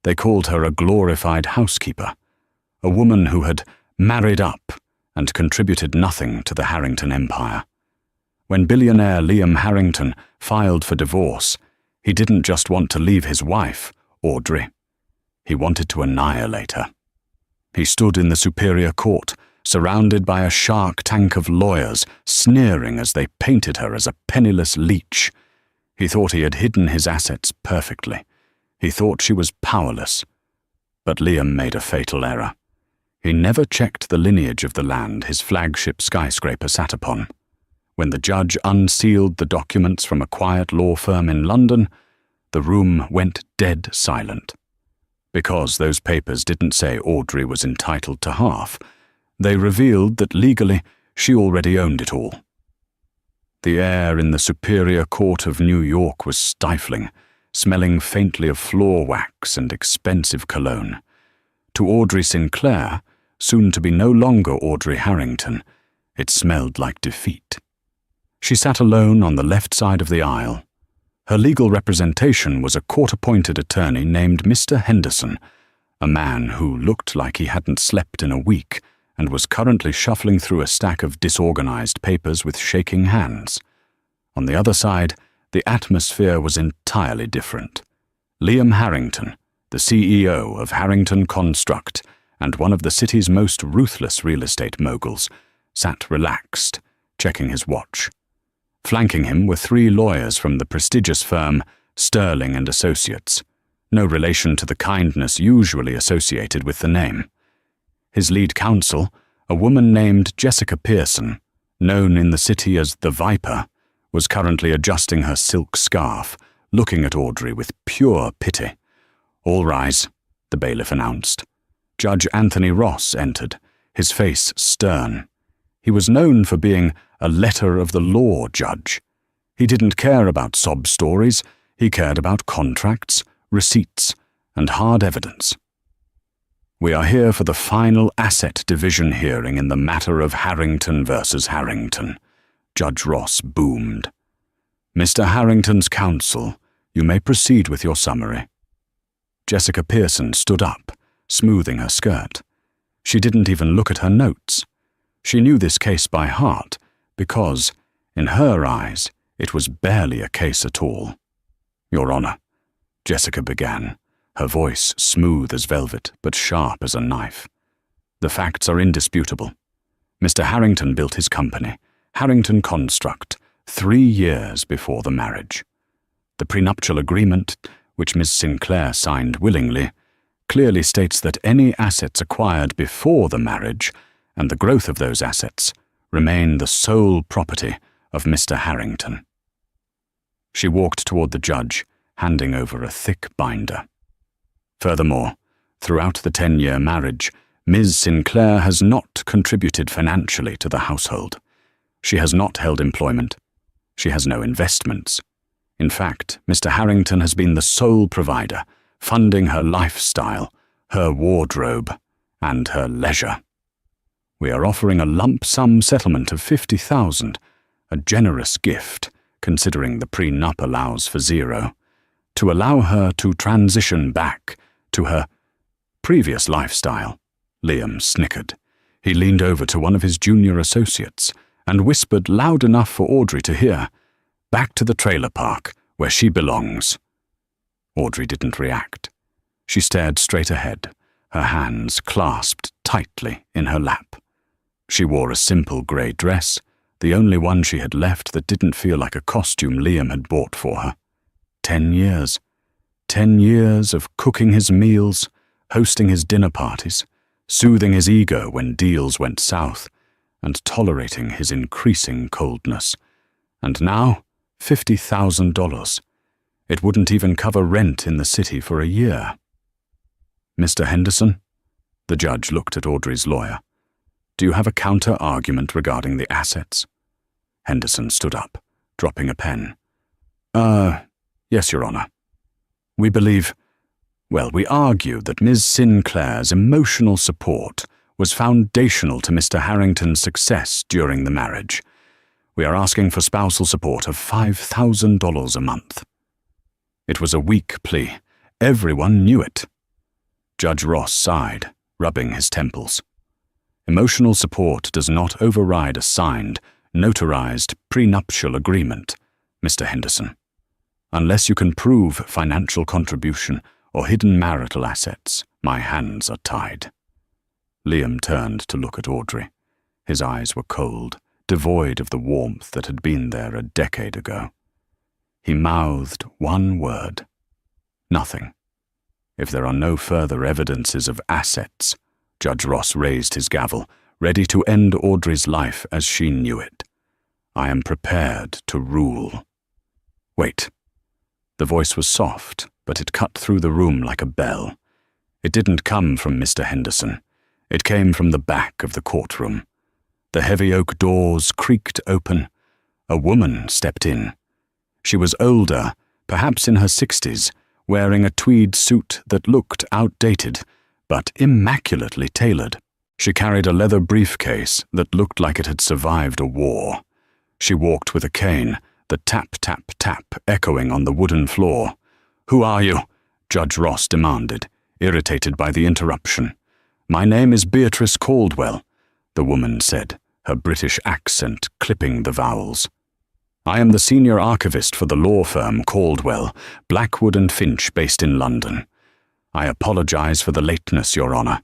They called her a glorified housekeeper, a woman who had married up and contributed nothing to the Harrington empire. When billionaire Liam Harrington filed for divorce, he didn't just want to leave his wife, Audrey. He wanted to annihilate her. He stood in the Superior Court, surrounded by a shark tank of lawyers, sneering as they painted her as a penniless leech. He thought he had hidden his assets perfectly. He thought she was powerless. But Liam made a fatal error. He never checked the lineage of the land his flagship skyscraper sat upon. When the judge unsealed the documents from a quiet law firm in London, the room went dead silent. Because those papers didn't say Audrey was entitled to half, they revealed that legally she already owned it all. The air in the Superior Court of New York was stifling, smelling faintly of floor wax and expensive cologne. To Audrey Sinclair, soon to be no longer Audrey Harrington, it smelled like defeat. She sat alone on the left side of the aisle. Her legal representation was a court-appointed attorney named Mr. Henderson, a man who looked like he hadn't slept in a week and was currently shuffling through a stack of disorganized papers with shaking hands. On the other side, the atmosphere was entirely different. Liam Harrington, the CEO of Harrington Construct and one of the city's most ruthless real estate moguls, sat relaxed, checking his watch. Flanking him were 3 lawyers from the prestigious firm Sterling and Associates, no relation to the kindness usually associated with the name. His lead counsel, a woman named Jessica Pearson, known in the city as the Viper, was currently adjusting her silk scarf, looking at Audrey with pure pity. "All rise," the bailiff announced. Judge Anthony Ross entered, his face stern. He was known for being a letter-of-the-law judge. He didn't care about sob stories, he cared about contracts, receipts, and hard evidence. "We are here for the final asset division hearing in the matter of Harrington versus Harrington," Judge Ross boomed. "Mr. Harrington's counsel, you may proceed with your summary." Jessica Pearson stood up, smoothing her skirt. She didn't even look at her notes. She knew this case by heart because, in her eyes, it was barely a case at all. "Your Honor," Jessica began, her voice smooth as velvet but sharp as a knife. "The facts are indisputable. Mr. Harrington built his company, Harrington Construct, 3 years before the marriage. The prenuptial agreement, which Ms. Sinclair signed willingly, clearly states that any assets acquired before the marriage and the growth of those assets remain the sole property of Mr. Harrington." She walked toward the judge, handing over a thick binder. "Furthermore, throughout the 10-year marriage, Ms. Sinclair has not contributed financially to the household. She has not held employment. She has no investments. In fact, Mr. Harrington has been the sole provider, funding her lifestyle, her wardrobe, and her leisure. We are offering a lump sum settlement of $50,000, a generous gift, considering the prenup allows for 0, to allow her to transition back to her previous lifestyle." Liam snickered. He leaned over to one of his junior associates and whispered loud enough for Audrey to hear, "Back to the trailer park, where she belongs." Audrey didn't react. She stared straight ahead, her hands clasped tightly in her lap. She wore a simple grey dress, the only one she had left that didn't feel like a costume Liam had bought for her. 10 years. 10 years of cooking his meals, hosting his dinner parties, soothing his ego when deals went south, and tolerating his increasing coldness. And now, $50,000. It wouldn't even cover rent in the city for a year. "Mr. Henderson?" The judge looked at Audrey's lawyer. "Do you have a counter-argument regarding the assets?" Henderson stood up, dropping a pen. Yes, Your Honor. We argue that Ms. Sinclair's emotional support was foundational to Mr. Harrington's success during the marriage. We are asking for spousal support of $5,000 a month." It was a weak plea. Everyone knew it. Judge Ross sighed, rubbing his temples. Emotional support does not override a signed, notarized prenuptial agreement, Mr. Henderson. Unless you can prove financial contribution or hidden marital assets, my hands are tied. Liam turned to look at Audrey. His eyes were cold, devoid of the warmth that had been there a decade ago. He mouthed one word. Nothing. If there are no further evidences of assets, Judge Ross raised his gavel, ready to end Audrey's life as she knew it. I am prepared to rule. Wait. The voice was soft, but it cut through the room like a bell. It didn't come from Mr. Henderson. It came from the back of the courtroom. The heavy oak doors creaked open. A woman stepped in. She was older, perhaps in her 60s, wearing a tweed suit that looked outdated, but immaculately tailored. She carried a leather briefcase that looked like it had survived a war. She walked with a cane, the tap, tap, tap echoing on the wooden floor. "Who are you?" Judge Ross demanded, irritated by the interruption. "My name is Beatrice Caldwell," the woman said, her British accent clipping the vowels. "I am the senior archivist for the law firm Caldwell, Blackwood and Finch, based in London. I apologize for the lateness, Your Honor.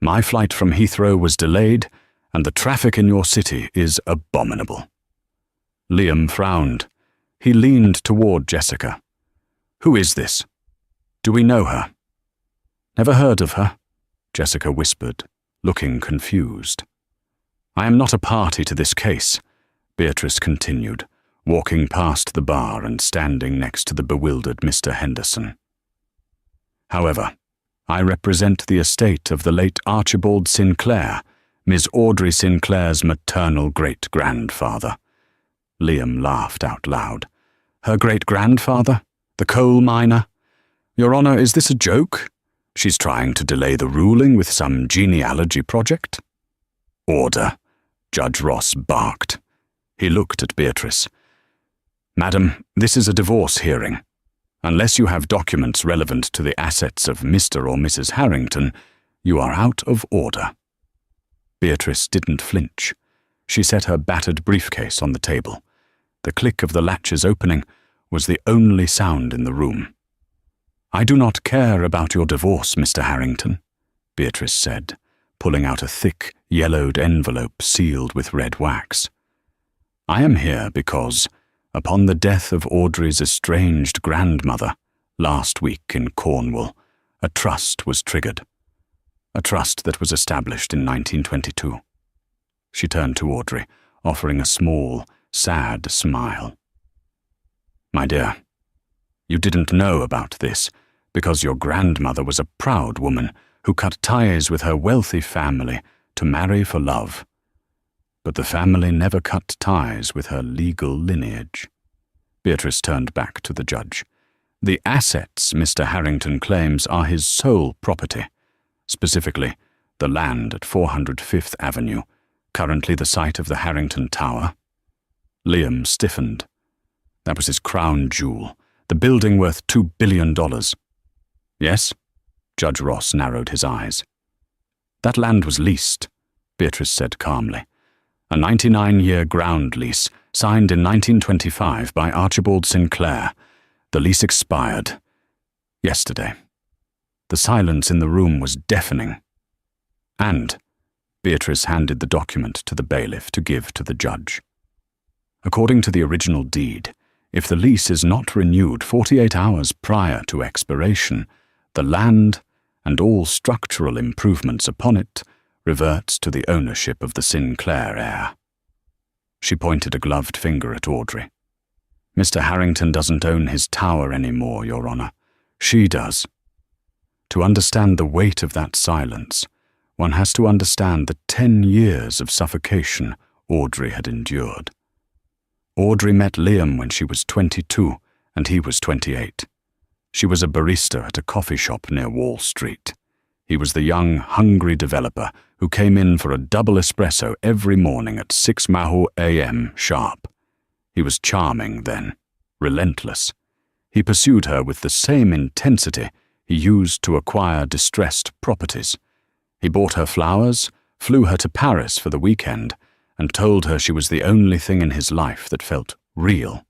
My flight from Heathrow was delayed, and the traffic in your city is abominable." Liam frowned. He leaned toward Jessica. "Who is this? Do we know her?" "Never heard of her," Jessica whispered, looking confused. "I am not a party to this case," Beatrice continued, walking past the bar and standing next to the bewildered Mr. Henderson. "However, I represent the estate of the late Archibald Sinclair, Miss Audrey Sinclair's maternal great-grandfather." Liam laughed out loud. "Her great-grandfather? The coal miner? Your Honor, is this a joke? She's trying to delay the ruling with some genealogy project?" "Order," Judge Ross barked. He looked at Beatrice. "Madam, this is a divorce hearing. Unless you have documents relevant to the assets of Mr. or Mrs. Harrington, you are out of order." Beatrice didn't flinch. She set her battered briefcase on the table. The click of the latches opening was the only sound in the room. "I do not care about your divorce, Mr. Harrington," Beatrice said, pulling out a thick, yellowed envelope sealed with red wax. "I am here because, upon the death of Audrey's estranged grandmother, last week in Cornwall, a trust was triggered. A trust that was established in 1922. She turned to Audrey, offering a small, sad smile. "My dear, you didn't know about this because your grandmother was a proud woman who cut ties with her wealthy family to marry for love. But the family never cut ties with her legal lineage." Beatrice turned back to the judge. "The assets Mr. Harrington claims are his sole property, specifically the land at 400 Fifth Avenue, currently the site of the Harrington Tower." Liam stiffened. That was his crown jewel, the building worth $2 billion. "Yes?" Judge Ross narrowed his eyes. "That land was leased," Beatrice said calmly. "A 99-year ground lease, signed in 1925 by Archibald Sinclair. The lease expired yesterday." The silence in the room was deafening. "And," Beatrice handed the document to the bailiff to give to the judge. "According to the original deed, if the lease is not renewed 48 hours prior to expiration, the land, and all structural improvements upon it, reverts to the ownership of the Sinclair heir." She pointed a gloved finger at Audrey. "Mr. Harrington doesn't own his tower anymore, Your Honor. She does." To understand the weight of that silence, one has to understand the 10 years of suffocation Audrey had endured. Audrey met Liam when she was 22, and he was 28. She was a barista at a coffee shop near Wall Street. He was the young, hungry developer who came in for a double espresso every morning at 6 Mahu a.m. sharp. He was charming then, relentless. He pursued her with the same intensity he used to acquire distressed properties. He bought her flowers, flew her to Paris for the weekend, and told her she was the only thing in his life that felt real.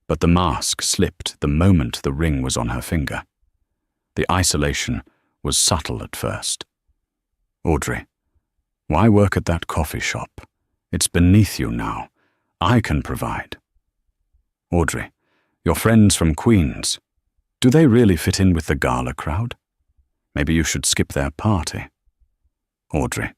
But the mask slipped the moment the ring was on her finger. The isolation was subtle at first. "Audrey, why work at that coffee shop? It's beneath you now. I can provide." "Audrey, your friends from Queens, do they really fit in with the gala crowd? Maybe you should skip their party." "Audrey,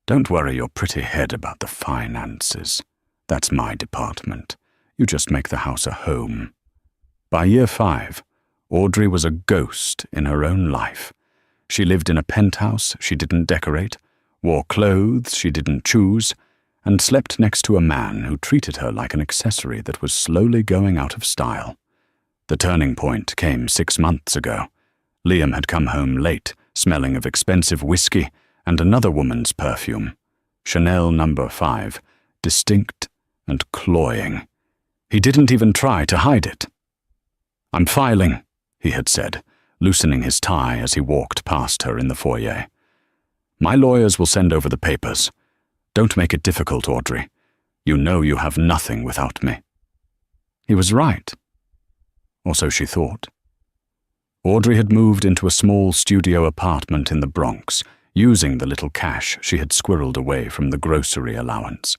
don't worry your pretty head about the finances. That's my department. You just make the house a home." By year 5, Audrey was a ghost in her own life. She lived in a penthouse she didn't decorate, wore clothes she didn't choose, and slept next to a man who treated her like an accessory that was slowly going out of style. The turning point came 6 months ago. Liam had come home late, smelling of expensive whiskey and another woman's perfume, Chanel No. 5, distinct and cloying. He didn't even try to hide it. "I'm filing," he had said, loosening his tie as he walked past her in the foyer. "My lawyers will send over the papers. Don't make it difficult, Audrey. You know you have nothing without me." He was right. Or so she thought. Audrey had moved into a small studio apartment in the Bronx, using the little cash she had squirreled away from the grocery allowance.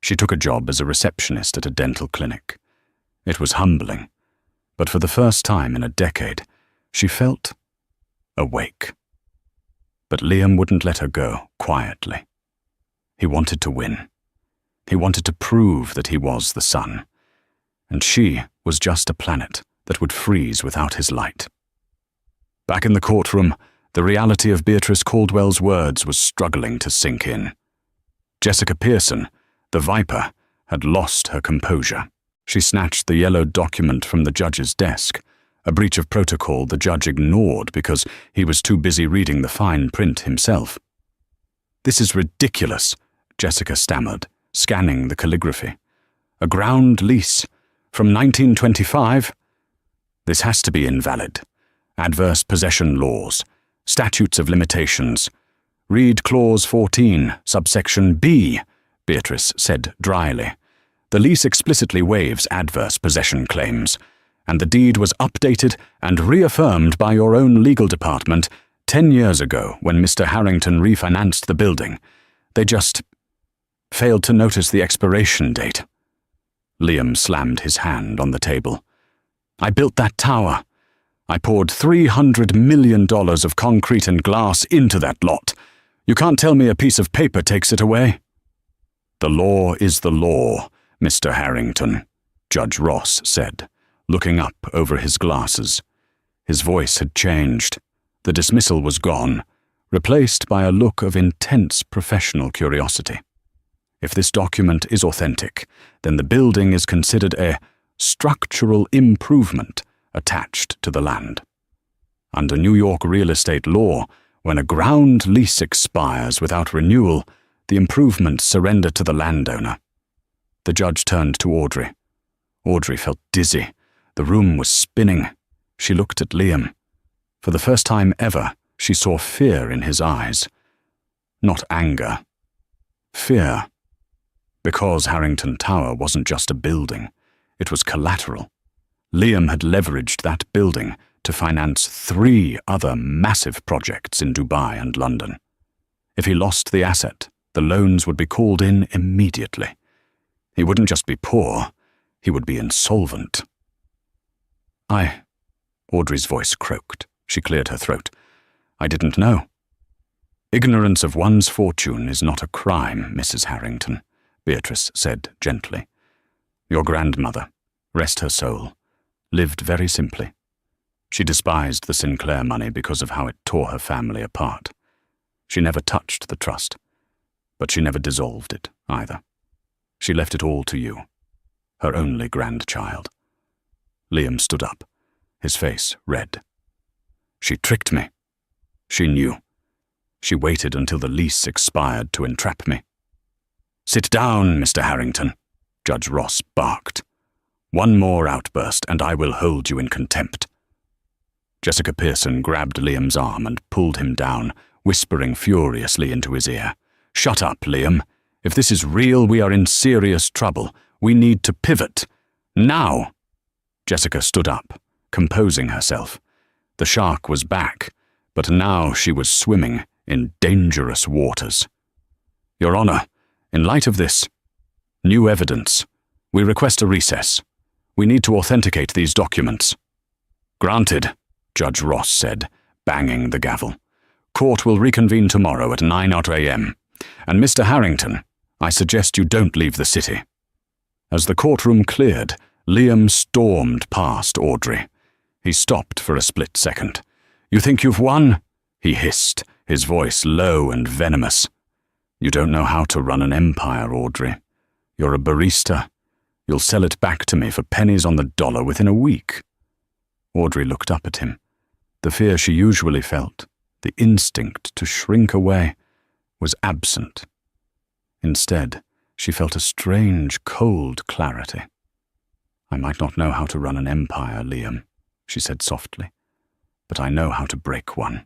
She took a job as a receptionist at a dental clinic. It was humbling, but for the first time in a decade, she felt awake. But Liam wouldn't let her go quietly. He wanted to win. He wanted to prove that he was the sun, and she was just a planet that would freeze without his light. Back in the courtroom, the reality of Beatrice Caldwell's words was struggling to sink in. Jessica Pearson, the Viper, had lost her composure. She snatched the yellow document from the judge's desk, a breach of protocol the judge ignored because he was too busy reading the fine print himself. "This is ridiculous," Jessica stammered, scanning the calligraphy. "A ground lease from 1925? This has to be invalid. Adverse possession laws, statutes of limitations. Read clause 14, subsection B," Beatrice said dryly. "The lease explicitly waives adverse possession claims, and the deed was updated and reaffirmed by your own legal department 10 years ago when Mr. Harrington refinanced the building. They just failed to notice the expiration date." Liam slammed his hand on the table. "I built that tower. I poured $300 million of concrete and glass into that lot. You can't tell me a piece of paper takes it away." "The law is the law, Mr. Harrington," Judge Ross said, looking up over his glasses. His voice had changed. The dismissal was gone, replaced by a look of intense professional curiosity. "If this document is authentic, then the building is considered a structural improvement attached to the land. Under New York real estate law, when a ground lease expires without renewal, the improvements surrender to the landowner." The judge turned to Audrey. Audrey felt dizzy. The room was spinning. She looked at Liam. For the first time ever, she saw fear in his eyes. Not anger. Fear. Because Harrington Tower wasn't just a building. It was collateral. Liam had leveraged that building to finance 3 other massive projects in Dubai and London. If he lost the asset, the loans would be called in immediately. He wouldn't just be poor, he would be insolvent. Audrey's voice croaked. She cleared her throat. "I didn't know." "Ignorance of one's fortune is not a crime, Mrs. Harrington," Beatrice said gently. "Your grandmother, rest her soul, lived very simply. She despised the Sinclair money because of how it tore her family apart. She never touched the trust, but she never dissolved it either. She left it all to you, her only grandchild." Liam stood up, his face red. "She tricked me. She knew. She waited until the lease expired to entrap me." "Sit down, Mr. Harrington," Judge Ross barked. "One more outburst and I will hold you in contempt." Jessica Pearson grabbed Liam's arm and pulled him down, whispering furiously into his ear. "Shut up, Liam. If this is real, we are in serious trouble. We need to pivot. Now!" Jessica stood up, composing herself. The shark was back, but now she was swimming in dangerous waters. "Your Honor, in light of this new evidence, we request a recess. We need to authenticate these documents." "Granted," Judge Ross said, banging the gavel. "Court will reconvene tomorrow at 9 a.m. And Mr. Harrington, I suggest you don't leave the city." As the courtroom cleared, Liam stormed past Audrey. He stopped for a split second. "You think you've won?" he hissed, his voice low and venomous. "You don't know how to run an empire, Audrey. You're a barista. You'll sell it back to me for pennies on the dollar within a week." Audrey looked up at him. The fear she usually felt, the instinct to shrink away, was absent. Instead, she felt a strange, cold clarity. "I might not know how to run an empire, Liam," she said softly, "but I know how to break one."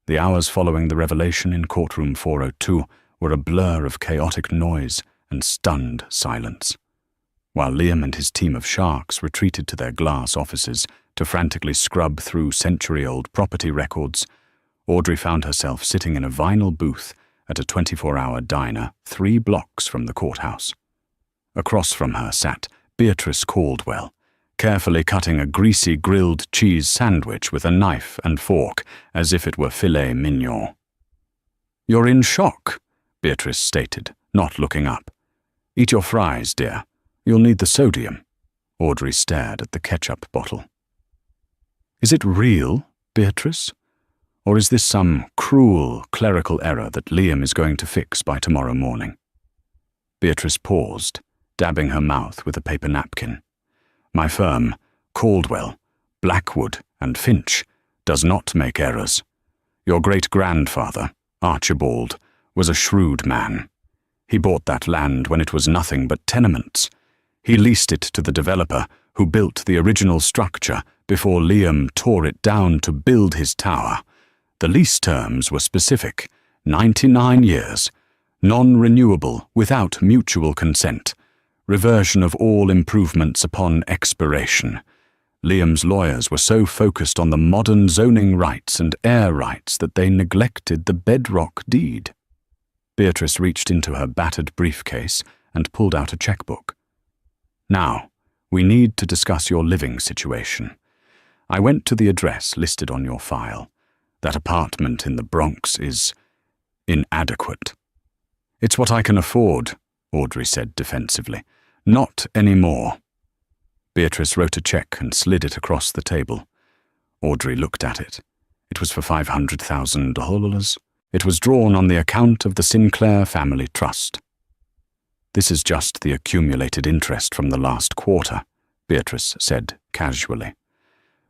The hours following the revelation in courtroom 402 were a blur of chaotic noise and stunned silence. While Liam and his team of sharks retreated to their glass offices to frantically scrub through century-old property records, Audrey found herself sitting in a vinyl booth at a 24-hour diner 3 blocks from the courthouse. Across from her sat Beatrice Caldwell, carefully cutting a greasy grilled cheese sandwich with a knife and fork as if it were filet mignon. "You're in shock," Beatrice stated, not looking up. "Eat your fries, dear. You'll need the sodium." Audrey stared at the ketchup bottle. "Is it real, Beatrice? Or is this some cruel clerical error that Liam is going to fix by tomorrow morning?" Beatrice paused, dabbing her mouth with a paper napkin. "My firm, Caldwell, Blackwood and Finch, does not make errors. Your great-grandfather, Archibald, was a shrewd man. He bought that land when it was nothing but tenements. He leased it to the developer who built the original structure before Liam tore it down to build his tower. The lease terms were specific, 99 years, non-renewable without mutual consent, reversion of all improvements upon expiration. Liam's lawyers were so focused on the modern zoning rights and air rights that they neglected the bedrock deed." Beatrice reached into her battered briefcase and pulled out a checkbook. "Now, we need to discuss your living situation. I went to the address listed on your file. That apartment in the Bronx is inadequate." "It's what I can afford," Audrey said defensively. "Not anymore." Beatrice wrote a check and slid it across the table. Audrey looked at it. It was for $500,000. It was drawn on the account of the Sinclair Family Trust. "This is just the accumulated interest from the last quarter," Beatrice said casually.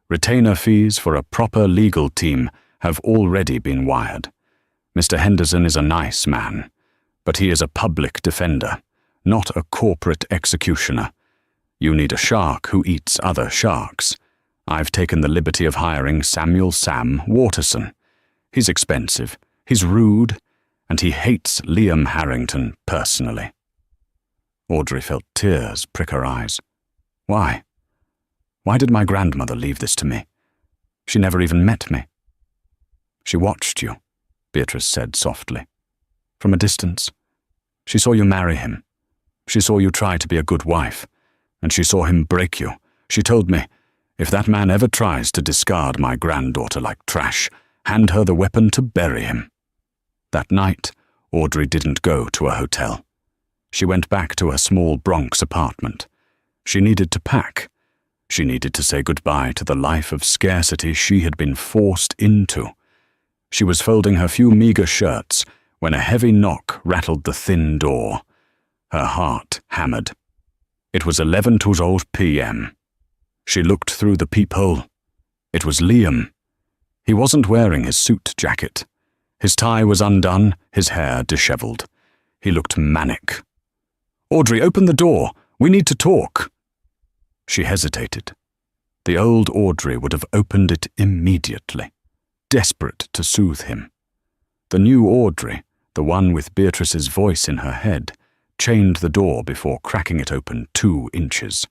"Retainer fees for a proper legal team have already been wired. Mr. Henderson is a nice man, but he is a public defender, not a corporate executioner. You need a shark who eats other sharks. I've taken the liberty of hiring Samuel Sam Waterson. He's expensive, he's rude, and he hates Liam Harrington personally." Audrey felt tears prick her eyes. "Why? Why did my grandmother leave this to me? She never even met me." "She watched you," Beatrice said softly. "From a distance. She saw you marry him. She saw you try to be a good wife, and she saw him break you. She told me, if that man ever tries to discard my granddaughter like trash, hand her the weapon to bury him." That night, Audrey didn't go to a hotel. She went back to her small Bronx apartment. She needed to pack. She needed to say goodbye to the life of scarcity she had been forced into. She was folding her few meager shirts when a heavy knock rattled the thin door. Her heart hammered. It was 11:12 p.m. She looked through the peephole. It was Liam. He wasn't wearing his suit jacket. His tie was undone, his hair disheveled. He looked manic. "Audrey, open the door. We need to talk." She hesitated. the old Audrey would have opened it immediately, desperate to soothe him. The new Audrey, the one with Beatrice's voice in her head, chained the door before cracking it open 2 inches.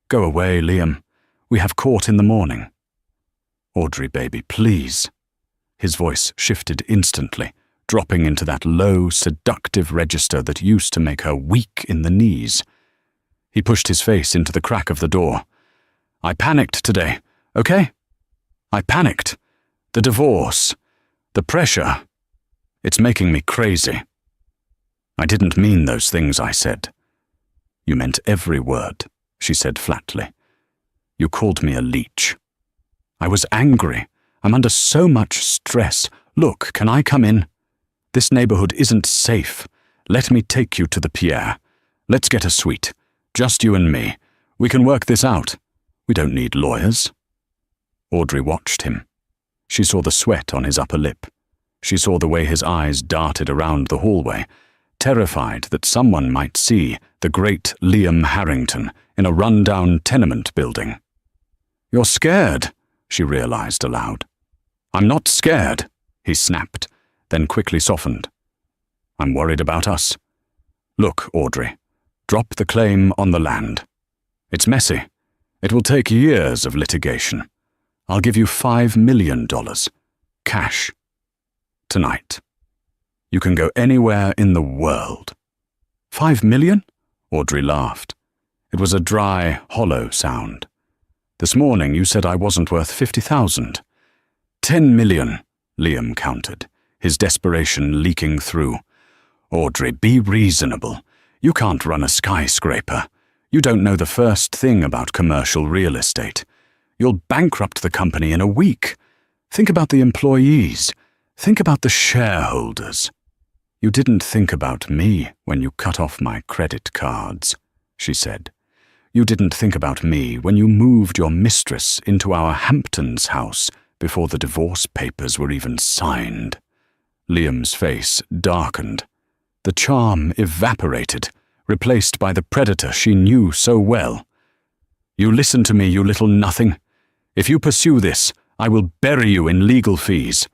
"Go away, Liam. We have court in the morning." "Audrey, baby, please." His voice shifted instantly, dropping into that low, seductive register that used to make her weak in the knees. He pushed his face into the crack of the door. "I panicked today, okay? I panicked. The divorce. The pressure. It's making me crazy." "I didn't mean those things I said." "You meant every word," she said flatly. "You called me a leech." "I was angry. I'm under so much stress. Look, can I come in? This neighborhood isn't safe. Let me take you to the Pierre. Let's get a suite. Just you and me. We can work this out. We don't need lawyers." Audrey watched him. She saw the sweat on his upper lip. She saw the way his eyes darted around the hallway, terrified that someone might see the great Liam Harrington in a run-down tenement building. "You're scared," she realized aloud. "I'm not scared," he snapped, then quickly softened. "I'm worried about us. Look, Audrey, drop the claim on the land. It's messy. It will take years of litigation. I'll give you $5 million, cash, tonight. You can go anywhere in the world." "$5 million?" Audrey laughed. It was a dry, hollow sound. "This morning you said I wasn't worth 50,000. 10 million, Liam countered, his desperation leaking through. "Audrey, be reasonable. You can't run a skyscraper. You don't know the first thing about commercial real estate. You'll bankrupt the company in a week. Think about the employees. Think about the shareholders." "You didn't think about me when you cut off my credit cards," she said. "You didn't think about me when you moved your mistress into our Hamptons house before the divorce papers were even signed." Liam's face darkened. The charm evaporated, replaced by the predator she knew so well. "You listen to me, you little nothing. If you pursue this, I will bury you in legal fees.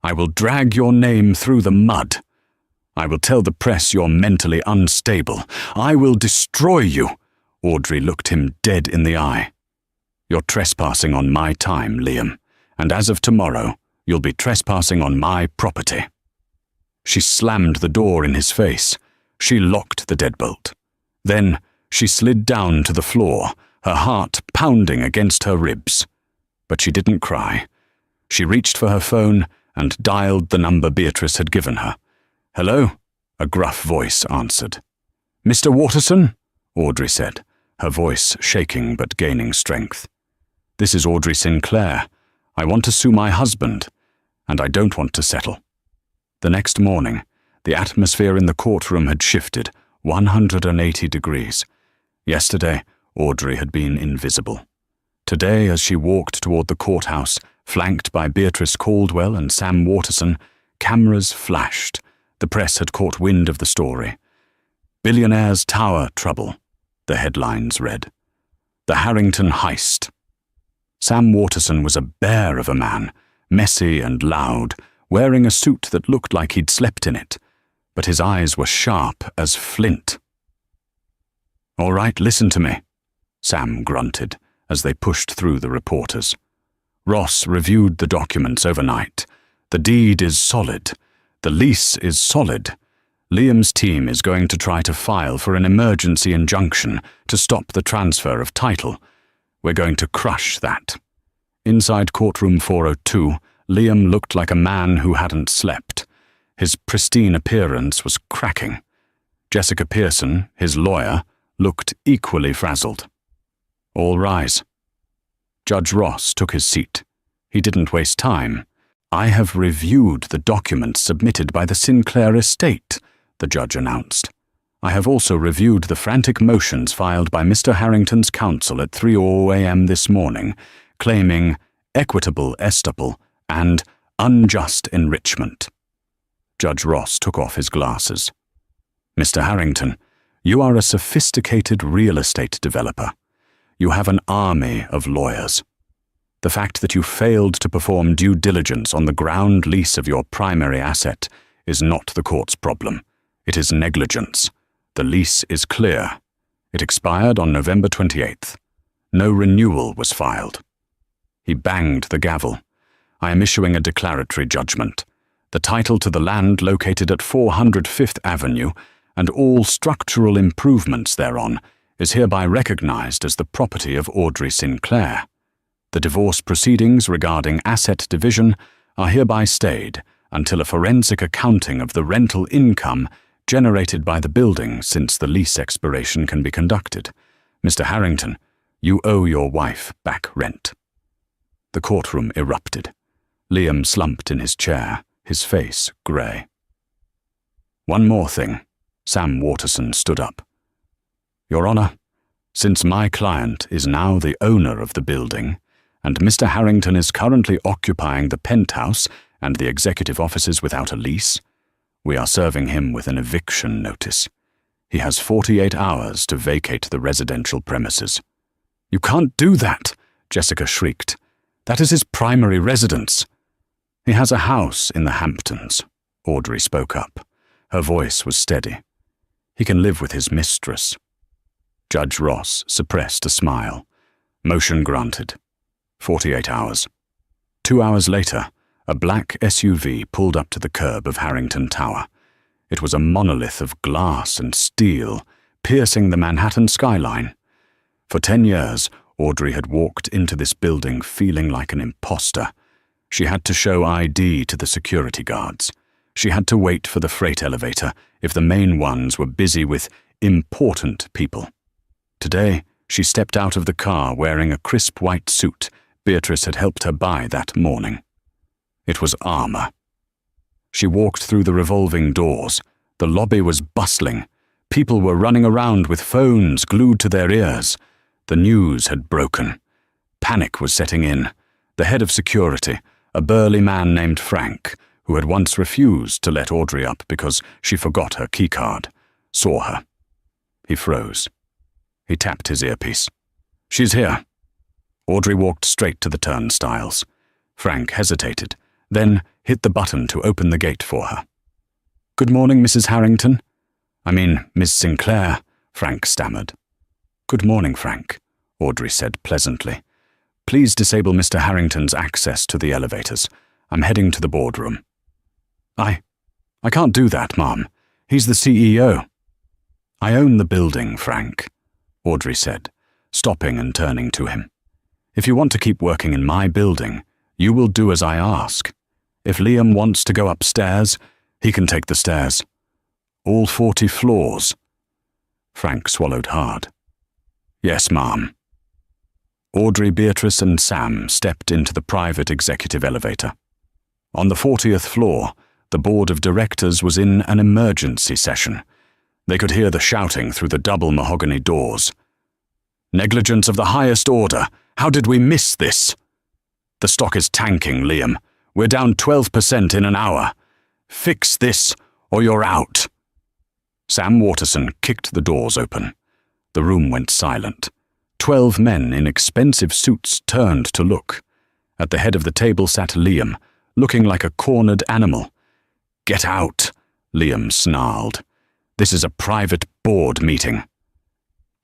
I will drag your name through the mud. I will tell the press you're mentally unstable. I will destroy you." Audrey looked him dead in the eye. "You're trespassing on my time, Liam, and as of tomorrow, you'll be trespassing on my property." She slammed the door in his face. She locked the deadbolt. Then she slid down to the floor, her heart pounding against her ribs. But she didn't cry. She reached for her phone and dialed the number Beatrice had given her. "Hello?" a gruff voice answered. "Mr. Watterson?" Audrey said, her voice shaking but gaining strength. "This is Audrey Sinclair. I want to sue my husband, and I don't want to settle." The next morning, the atmosphere in the courtroom had shifted 180 degrees. Yesterday, Audrey had been invisible. Today, as she walked toward the courthouse, flanked by Beatrice Caldwell and Sam Watterson, cameras flashed. The press had caught wind of the story. "Billionaire's Tower Trouble," the headlines read. "The Harrington Heist." Sam Watterson was a bear of a man, messy and loud, wearing a suit that looked like he'd slept in it, but his eyes were sharp as flint. "All right, listen to me," Sam grunted as they pushed through the reporters. "Ross reviewed the documents overnight. The deed is solid. The lease is solid. Liam's team is going to try to file for an emergency injunction to stop the transfer of title. We're going to crush that." Inside courtroom 402, Liam looked like a man who hadn't slept. His pristine appearance was cracking. Jessica Pearson, his lawyer, looked equally frazzled. "All rise." Judge Ross took his seat. He didn't waste time. "I have reviewed the documents submitted by the Sinclair estate," the judge announced. "I have also reviewed the frantic motions filed by Mr. Harrington's counsel at 3:00 a.m. this morning, claiming equitable estoppel and unjust enrichment." Judge Ross took off his glasses. "Mr. Harrington, you are a sophisticated real estate developer. You have an army of lawyers. The fact that you failed to perform due diligence on the ground lease of your primary asset is not the court's problem. It is negligence. The lease is clear. It expired on November 28th. No renewal was filed. He banged the gavel. I am issuing a declaratory judgment. The title to the land located at 400 Fifth Avenue and all structural improvements thereon is hereby recognized as the property of Audrey Sinclair. The divorce proceedings regarding asset division are hereby stayed until a forensic accounting of the rental income generated by the building since the lease expiration can be conducted. Mr. Harrington, you owe your wife back rent. The courtroom erupted. Liam slumped in his chair, his face grey. One more thing. Sam Waterson stood up. Your Honour, since my client is now the owner of the building, and Mr. Harrington is currently occupying the penthouse and the executive offices without a lease, we are serving him with an eviction notice. He has 48 hours to vacate the residential premises. You can't do that, Jessica shrieked. That is his primary residence. He has a house in the Hamptons, Audrey spoke up. Her voice was steady. He can live with his mistress. Judge Ross suppressed a smile. Motion granted. 48 hours. 2 hours later, a black SUV pulled up to the curb of Harrington Tower. It was a monolith of glass and steel, piercing the Manhattan skyline. For 10 years, Audrey had walked into this building feeling like an imposter. She had to show ID to the security guards. She had to wait for the freight elevator if the main ones were busy with important people. Today, she stepped out of the car wearing a crisp white suit Beatrice had helped her buy that morning. It was armor. She walked through the revolving doors. The lobby was bustling. People were running around with phones glued to their ears. The news had broken. Panic was setting in. The head of security, a burly man named Frank, who had once refused to let Audrey up because she forgot her keycard, saw her. He froze. He tapped his earpiece. She's here. Audrey walked straight to the turnstiles. Frank hesitated, then hit the button to open the gate for her. Good morning, Mrs. Harrington. I mean, Miss Sinclair, Frank stammered. Good morning, Frank, Audrey said pleasantly. Please disable Mr. Harrington's access to the elevators. I'm heading to the boardroom. I can't do that, Mom. He's the CEO. I own the building, Frank, Audrey said, stopping and turning to him. If you want to keep working in my building, you will do as I ask. If Liam wants to go upstairs, he can take the stairs. All 40 floors. Frank swallowed hard. Yes, Ma'am. Audrey, Beatrice, and Sam stepped into the private executive elevator. On the 40th floor, the board of directors was in an emergency session. They could hear the shouting through the double mahogany doors. Negligence of the highest order. How did we miss this? The stock is tanking, Liam. We're down 12% in an hour. Fix this, or you're out. Sam Waterson kicked the doors open. The room went silent. 12 men in expensive suits turned to look. At the head of the table sat Liam, looking like a cornered animal. Get out, Liam snarled. This is a private board meeting.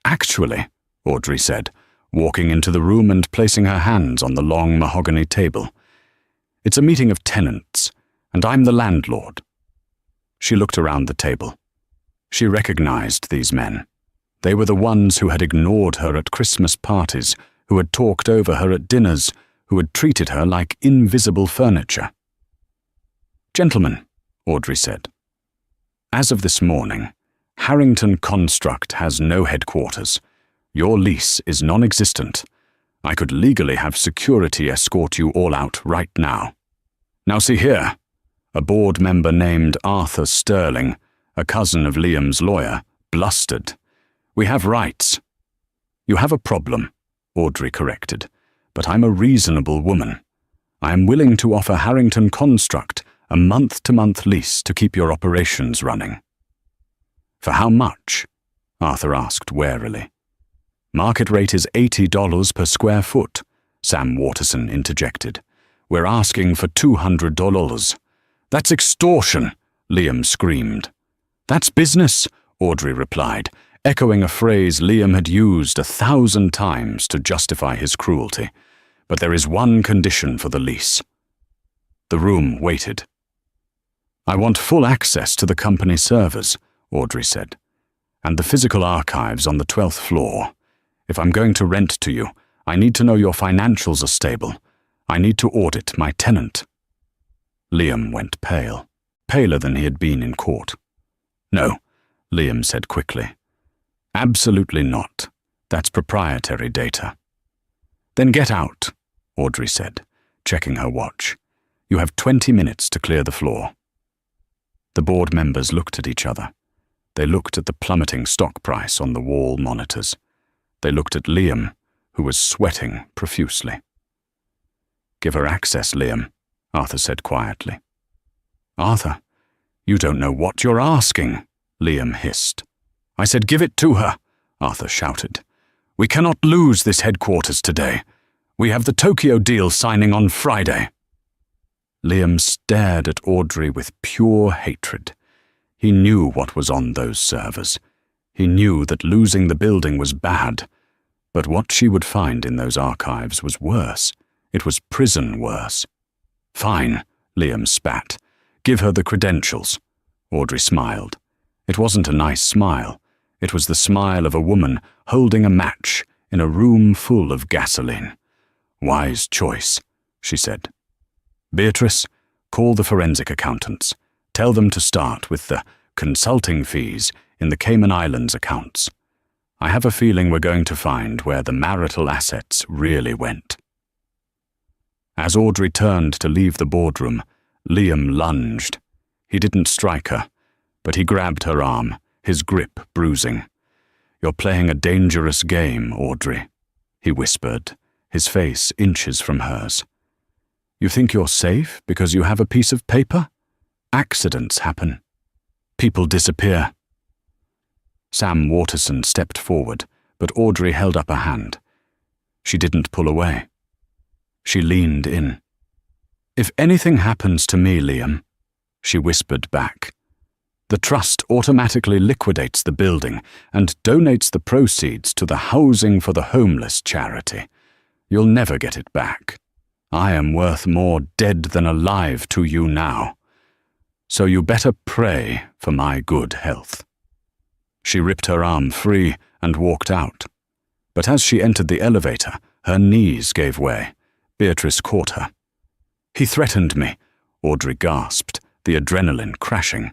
Actually, Audrey said, walking into the room and placing her hands on the long mahogany table. It's a meeting of tenants, and I'm the landlord. She looked around the table. She recognized these men. They were the ones who had ignored her at Christmas parties, who had talked over her at dinners, who had treated her like invisible furniture. Gentlemen, Audrey said, as of this morning, Harrington Construct has no headquarters. Your lease is non-existent. I could legally have security escort you all out right now. Now see here. A board member named Arthur Sterling, a cousin of Liam's lawyer, blustered. We have rights. You have a problem, Audrey corrected, but I'm a reasonable woman. I am willing to offer Harrington Construct a month-to-month lease to keep your operations running. For how much? Arthur asked warily. Market rate is $80 per square foot, Sam Waterson interjected. We're asking for $200. That's extortion, Liam screamed. That's business, Audrey replied, echoing a phrase Liam had used 1,000 times to justify his cruelty. But there is one condition for the lease. The room waited. I want full access to the company servers, Audrey said, and the physical archives on the 12th floor. If I'm going to rent to you, I need to know your financials are stable. I need to audit my tenant. Liam went pale, paler than he had been in court. No, Liam said quickly. Absolutely not. That's proprietary data. Then get out, Audrey said, checking her watch. You have 20 minutes to clear the floor. The board members looked at each other. They looked at the plummeting stock price on the wall monitors. They looked at Liam, who was sweating profusely. Give her access, Liam, Arthur said quietly. Arthur, you don't know what you're asking, Liam hissed. I said give it to her, Arthur shouted. We cannot lose this headquarters today. We have the Tokyo deal signing on Friday. Liam stared at Audrey with pure hatred. He knew what was on those servers. He knew that losing the building was bad, but what she would find in those archives was worse. It was prison worse. Fine, Liam spat. Give her the credentials. Audrey smiled. It wasn't a nice smile. It was the smile of a woman holding a match in a room full of gasoline. Wise choice, she said. Beatrice, call the forensic accountants. Tell them to start with the consulting fees in the Cayman Islands accounts. I have a feeling we're going to find where the marital assets really went. As Audrey turned to leave the boardroom, Liam lunged. He didn't strike her, but he grabbed her arm, his grip bruising. You're playing a dangerous game, Audrey, he whispered, his face inches from hers. You think you're safe because you have a piece of paper? Accidents happen. People disappear. Sam Waterson stepped forward, but Audrey held up a hand. She didn't pull away. She leaned in. If anything happens to me, Liam, she whispered back, the trust automatically liquidates the building and donates the proceeds to the Housing for the Homeless charity. You'll never get it back. I am worth more dead than alive to you now. So you better pray for my good health. She ripped her arm free and walked out. But as she entered the elevator, her knees gave way. Beatrice caught her. He threatened me, Audrey gasped, the adrenaline crashing.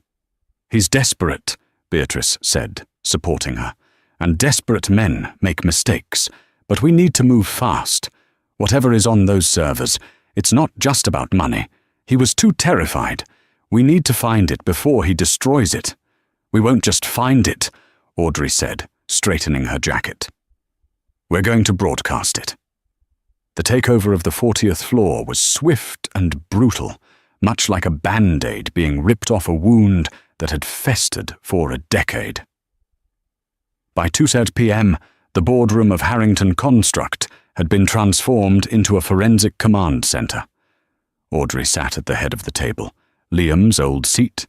He's desperate, Beatrice said, supporting her. And desperate men make mistakes. But we need to move fast. Whatever is on those servers, it's not just about money. He was too terrified. We need to find it before he destroys it. We won't just find it, Audrey said, straightening her jacket. We're going to broadcast it. The takeover of the 40th floor was swift and brutal, much like a band-aid being ripped off a wound that had festered for a decade. By 2:30 p.m., the boardroom of Harrington Construct had been transformed into a forensic command center. Audrey sat at the head of the table, Liam's old seat.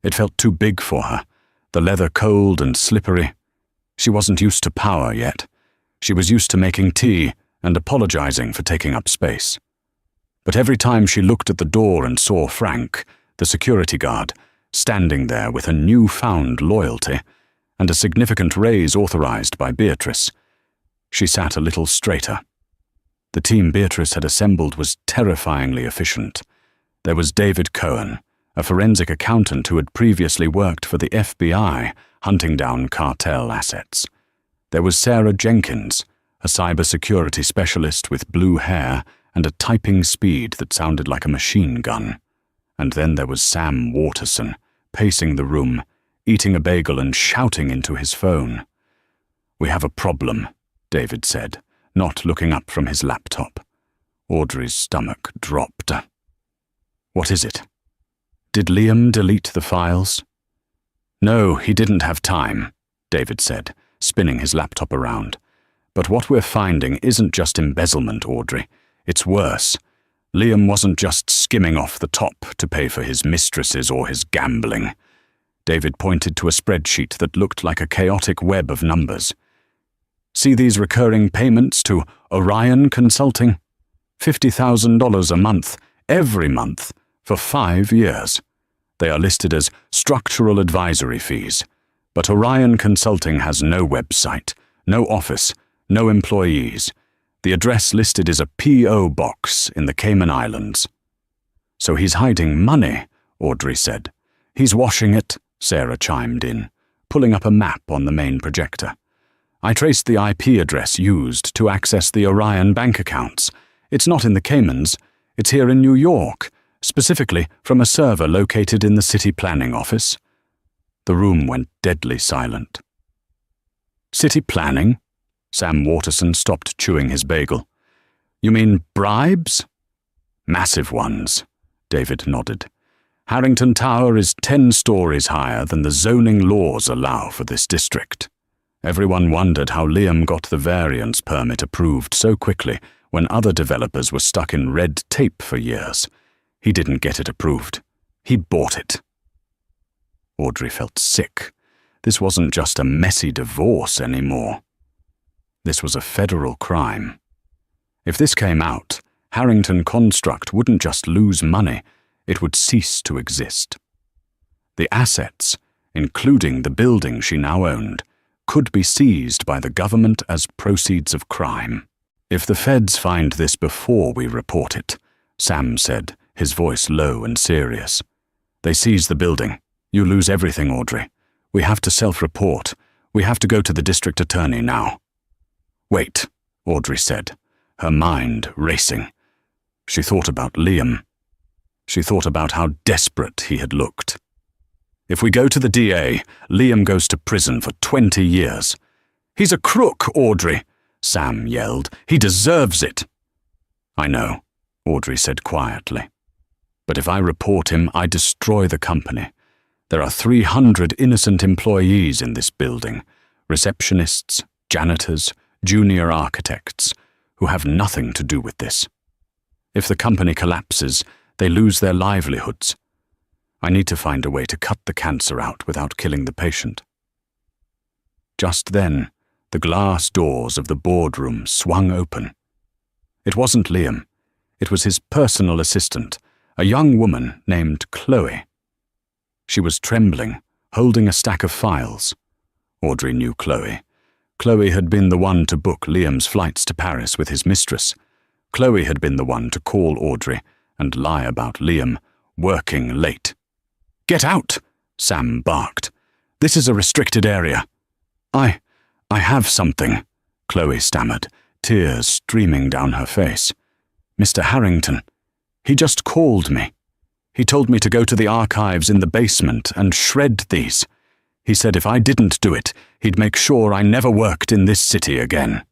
It felt too big for her, the leather cold and slippery. She wasn't used to power yet. She was used to making tea and apologizing for taking up space. But every time she looked at the door and saw Frank, the security guard, standing there with a newfound loyalty and a significant raise authorized by Beatrice, she sat a little straighter. The team Beatrice had assembled was terrifyingly efficient. There was David Cohen, a forensic accountant who had previously worked for the FBI, hunting down cartel assets. There was Sarah Jenkins, a cybersecurity specialist with blue hair and a typing speed that sounded like a machine gun. And then there was Sam Waterson, pacing the room, eating a bagel and shouting into his phone. We have a problem, David said, not looking up from his laptop. Audrey's stomach dropped. What is it? Did Liam delete the files? No, he didn't have time, David said, spinning his laptop around. But what we're finding isn't just embezzlement, Audrey. It's worse. Liam wasn't just skimming off the top to pay for his mistresses or his gambling. David pointed to a spreadsheet that looked like a chaotic web of numbers. See these recurring payments to Orion Consulting? $50,000 a month, every month, for 5 years. They are listed as structural advisory fees. But Orion Consulting has no website, no office, no employees. The address listed is a P.O. box in the Cayman Islands. So he's hiding money, Audrey said. He's washing it, Sarah chimed in, pulling up a map on the main projector. I traced the IP address used to access the Orion bank accounts. It's not in the Caymans. It's here in New York, specifically from a server located in the city planning office. The room went deadly silent. City planning? Sam Waterson stopped chewing his bagel. You mean bribes? Massive ones, David nodded. Harrington Tower is 10 stories higher than the zoning laws allow for this district. Everyone wondered how Liam got the variance permit approved so quickly when other developers were stuck in red tape for years. He didn't get it approved. He bought it. Audrey felt sick. This wasn't just a messy divorce anymore. This was a federal crime. If this came out, Harrington Construct wouldn't just lose money, it would cease to exist. The assets, including the building she now owned, could be seized by the government as proceeds of crime. If the feds find this before we report it, Sam said, his voice low and serious. They seize the building. You lose everything, Audrey. We have to self-report. We have to go to the district attorney now. Wait, Audrey said, her mind racing. She thought about Liam. She thought about how desperate he had looked. If we go to the DA, Liam goes to prison for 20 years. He's a crook, Audrey, Sam yelled. He deserves it. I know, Audrey said quietly. But if I report him, I destroy the company. There are 300 innocent employees in this building, receptionists, janitors, junior architects, who have nothing to do with this. If the company collapses, they lose their livelihoods. I need to find a way to cut the cancer out without killing the patient. Just then, the glass doors of the boardroom swung open. It wasn't Liam. It was his personal assistant, a young woman named Chloe. She was trembling, holding a stack of files. Audrey knew Chloe. Chloe had been the one to book Liam's flights to Paris with his mistress. Chloe had been the one to call Audrey and lie about Liam working late. Get out, Sam barked. This is a restricted area. I have something, Chloe stammered, tears streaming down her face. Mr. Harrington, he just called me. He told me to go to the archives in the basement and shred these. He said if I didn't do it, he'd make sure I never worked in this city again.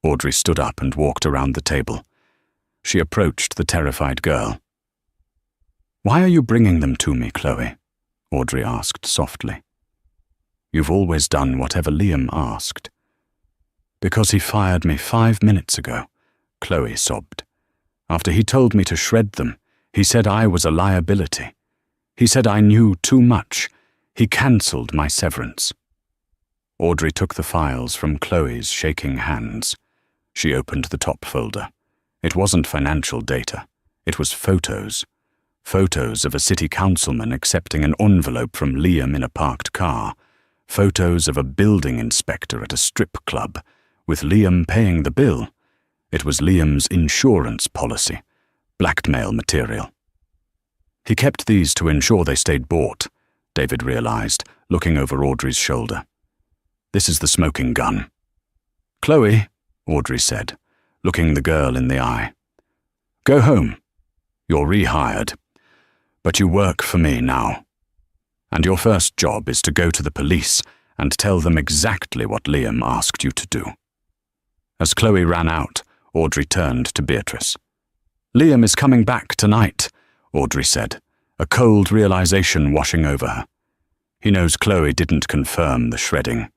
Audrey stood up and walked around the table. She approached the terrified girl. Why are you bringing them to me, Chloe? Audrey asked softly. You've always done whatever Liam asked. Because he fired me 5 minutes ago, Chloe sobbed. After he told me to shred them, he said I was a liability. He said I knew too much. He cancelled my severance. Audrey took the files from Chloe's shaking hands. She opened the top folder. It wasn't financial data. It was photos. Photos of a city councilman accepting an envelope from Liam in a parked car. Photos of a building inspector at a strip club, with Liam paying the bill. It was Liam's insurance policy. Blackmail material. He kept these to ensure they stayed bought, David realized, looking over Audrey's shoulder. This is the smoking gun. Chloe, Audrey said, looking the girl in the eye. Go home. You're rehired. But you work for me now. And your first job is to go to the police and tell them exactly what Liam asked you to do. As Chloe ran out, Audrey turned to Beatrice. Liam is coming back tonight, Audrey said, a cold realization washing over her. He knows Chloe didn't confirm the shredding.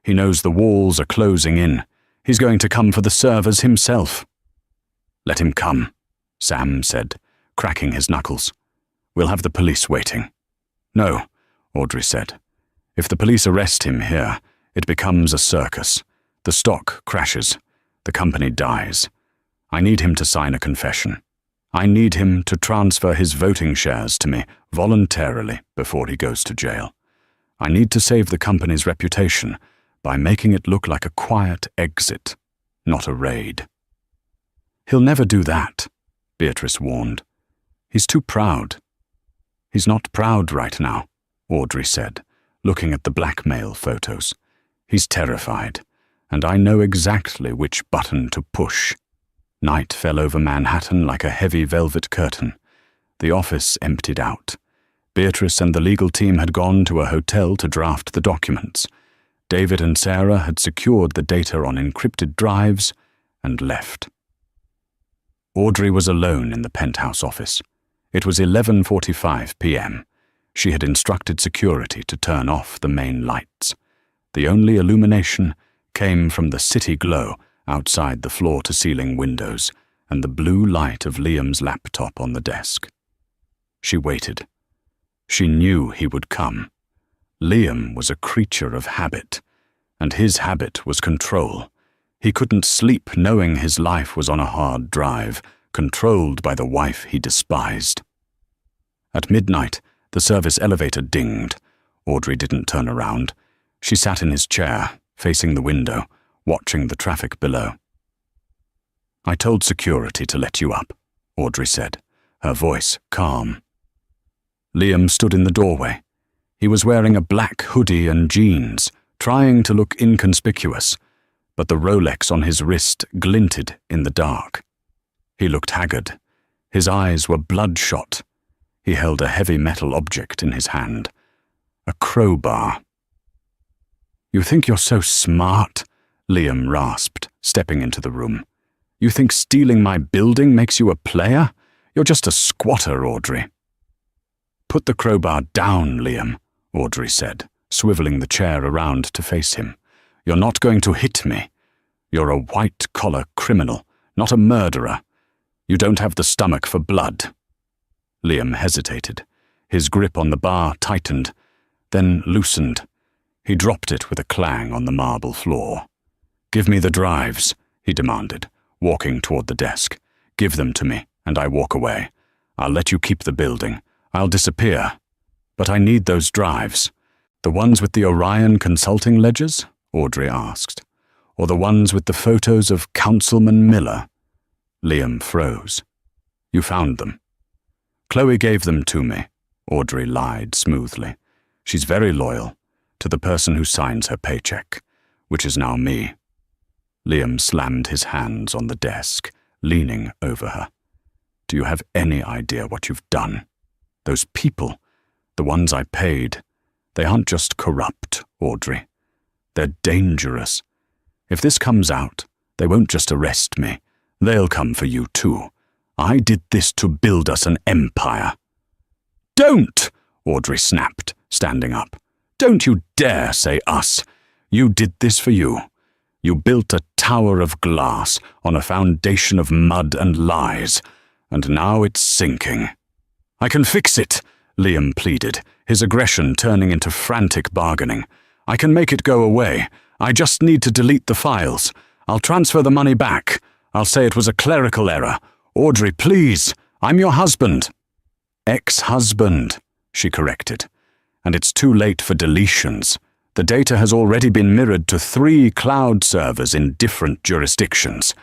He knows the walls are closing in. He's going to come for the servers himself." "Let him come," Sam said, cracking his knuckles. "We'll have the police waiting." "No," Audrey said. "If the police arrest him here, it becomes a circus. The stock crashes. The company dies. I need him to sign a confession. I need him to transfer his voting shares to me voluntarily before he goes to jail. I need to save the company's reputation by making it look like a quiet exit, not a raid." "He'll never do that," Beatrice warned. "He's too proud." "He's not proud right now," Audrey said, looking at the blackmail photos. "He's terrified, and I know exactly which button to push." Night fell over Manhattan like a heavy velvet curtain. The office emptied out. Beatrice and the legal team had gone to a hotel to draft the documents. David and Sarah had secured the data on encrypted drives and left. Audrey was alone in the penthouse office. It was 11:45 p.m. She had instructed security to turn off the main lights. The only illumination came from the city glow outside the floor-to-ceiling windows and the blue light of Liam's laptop on the desk. She waited. She knew he would come. Liam was a creature of habit, and his habit was control. He couldn't sleep knowing his life was on a hard drive, controlled by the wife he despised. At midnight, the service elevator dinged. Audrey didn't turn around. She sat in his chair, facing the window, watching the traffic below. "I told security to let you up," Audrey said, her voice calm. Liam stood in the doorway. He was wearing a black hoodie and jeans, trying to look inconspicuous, but the Rolex on his wrist glinted in the dark. He looked haggard. His eyes were bloodshot. He held a heavy metal object in his hand. A crowbar. "You think you're so smart?" Liam rasped, stepping into the room. "You think stealing my building makes you a player? You're just a squatter, Audrey." "Put the crowbar down, Liam," Audrey said, swiveling the chair around to face him. "You're not going to hit me. You're a white-collar criminal, not a murderer. You don't have the stomach for blood." Liam hesitated. His grip on the bar tightened, then loosened. He dropped it with a clang on the marble floor. "Give me the drives," he demanded, walking toward the desk. "Give them to me, and I walk away. I'll let you keep the building. I'll disappear. But I need those drives." "The ones with the Orion consulting ledgers?" Audrey asked. "Or the ones with the photos of Councilman Miller?" Liam froze. "You found them." "Chloe gave them to me," Audrey lied smoothly. "She's very loyal to the person who signs her paycheck, which is now me." Liam slammed his hands on the desk, leaning over her. "Do you have any idea what you've done? Those people, the ones I paid, they aren't just corrupt, Audrey. They're dangerous. If this comes out, they won't just arrest me. They'll come for you too. I did this to build us an empire." "Don't!" Audrey snapped, standing up. "Don't you dare say us. You did this for you. You built a tower of glass on a foundation of mud and lies, and now it's sinking." "I can fix it," Liam pleaded, his aggression turning into frantic bargaining. "I can make it go away. I just need to delete the files. I'll transfer the money back. I'll say it was a clerical error. Audrey, please, I'm your husband." "Ex-husband," she corrected. "And it's too late for deletions. The data has already been mirrored to 3 cloud servers in different jurisdictions.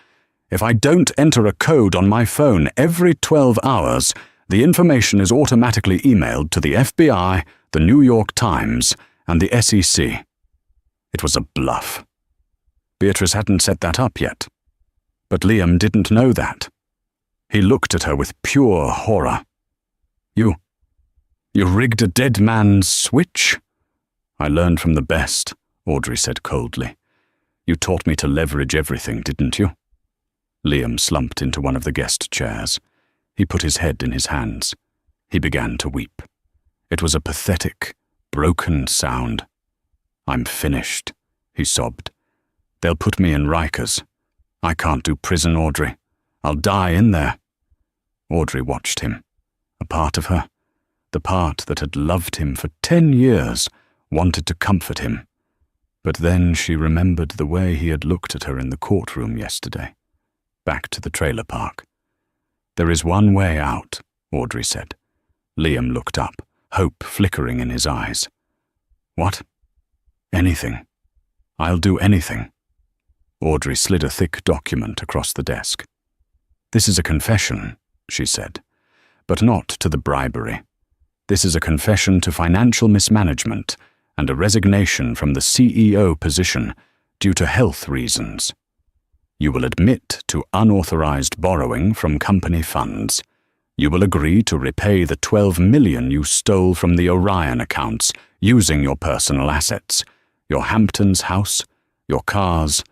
If I don't enter a code on my phone every 12 hours, the information is automatically emailed to the FBI, the New York Times, and the SEC." It was a bluff. Beatrice hadn't set that up yet. But Liam didn't know that. He looked at her with pure horror. You rigged a dead man's switch?" "I learned from the best," Audrey said coldly. "You taught me to leverage everything, didn't you?" Liam slumped into one of the guest chairs. He put his head in his hands. He began to weep. It was a pathetic, broken sound. "I'm finished," he sobbed. They'll put me in Rikers. I can't do prison, Audrey. I'll die in there. Audrey watched him. A part of her, the part that had loved him for 10 years, wanted to comfort him. But then she remembered the way he had looked at her in the courtroom yesterday. Back to the trailer park. "There is one way out," Audrey said. Liam looked up, hope flickering in his eyes. "What?" "Anything. I'll do anything." Audrey slid a thick document across the desk. "This is a confession," she said, "but not to the bribery. This is a confession to financial mismanagement and a resignation from the CEO position due to health reasons. You will admit to unauthorized borrowing from company funds. You will agree to repay the $12 million you stole from the Orion accounts using your personal assets, your Hamptons house, your cars,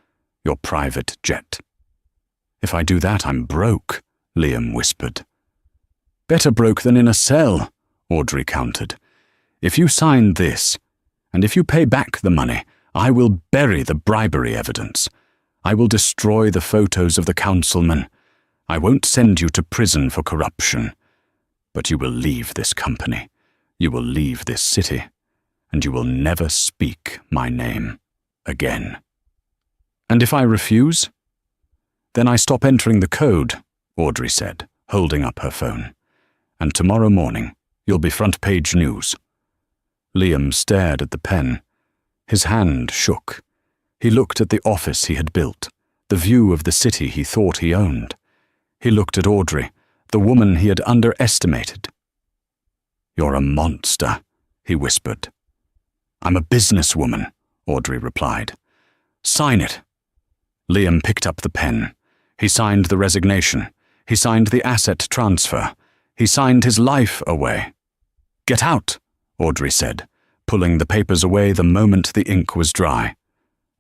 your private jet." "If I do that, I'm broke," Liam whispered. "Better broke than in a cell," Audrey countered. "If you sign this, and if you pay back the money, I will bury the bribery evidence. I will destroy the photos of the councilman. I won't send you to prison for corruption. But you will leave this company. You will leave this city. And you will never speak my name again." "And if I refuse?" "Then I stop entering the code," Audrey said, holding up her phone. "And tomorrow morning, you'll be front-page news." Liam stared at the pen. His hand shook. He looked at the office he had built, the view of the city he thought he owned. He looked at Audrey, the woman he had underestimated. "You're a monster," he whispered. "I'm a businesswoman," Audrey replied. "Sign it." Liam picked up the pen. He signed the resignation. He signed the asset transfer. He signed his life away. "Get out," Audrey said, pulling the papers away the moment the ink was dry.